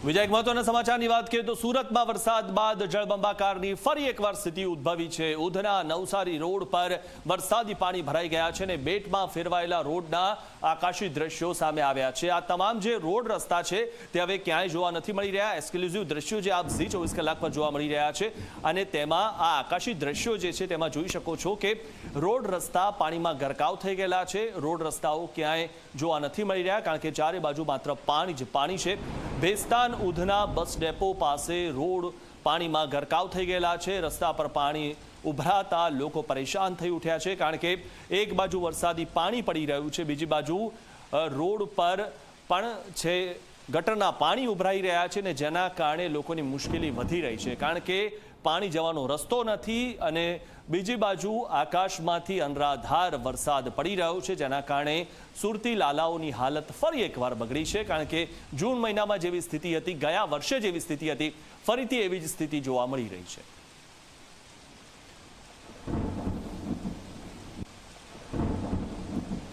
વિજય, એક મહત્વના સમાચારની વાત કરીએ તો સુરતમાં વરસાદ બાદ જળબંબાકારની ફરી એકવાર સ્થિતિ ઉદ્ભવી છે। ઉધના નવસારી રોડ પર વરસાદી પાણી ભરાઈ ગયા છે અને બેટમાં ફેરવાયેલા રોડના આકાશી દ્રશ્યો સામે આવ્યા છે। આ તમામ જે રોડ રસ્તા છે તે હવે ક્યાંય જોવા નથી મળી રહ્યા। એક્સક્લુઝિવ દ્રશ્યો જે આપ ઝી 24 કલાક પર જોવા મળી રહ્યા છે અને તેમાં આ આકાશી દ્રશ્યો જે છે તેમાં જોઈ શકો છો કે રોડ રસ્તા પાણીમાં ગરકાવ થઈ ગયેલા છે। રોડ રસ્તાઓ ક્યાંય જોવા નથી મળી રહ્યા કારણ કે ચારે બાજુ માત્ર પાણી જ પાણી છે। ભેસ્તાન ઉધના બસ ડેપો પાસે રોડ પાણીમાં ગરકાવ થઈ ગયેલા છે। રસ્તા પર પાણી ઉભરાતા લોકો પરેશાન થઈ ઉઠ્યા છે કારણ કે એક બાજુ વરસાદી પાણી પડી રહ્યું છે, બીજી બાજુ રોડ પર પણ છે ગટરના પાણી ઉભરાઈ રહ્યા છે ને જેના કારણે લોકોની મુશ્કેલી વધી રહી છે કારણ કે પાણી જવાનો રસ્તો નથી અને બીજી બાજુ આકાશમાંથી અનરાધાર વરસાદ પડી રહ્યો છે જેના કારણે સુરતી લાલાઓની હાલત ફરી એકવાર બગડી છે કારણ કે જૂન મહિનામાં જેવી સ્થિતિ હતી, ગયા વર્ષે જેવી સ્થિતિ હતી, ફરીથી એવી જ સ્થિતિ જોવા મળી રહી છે।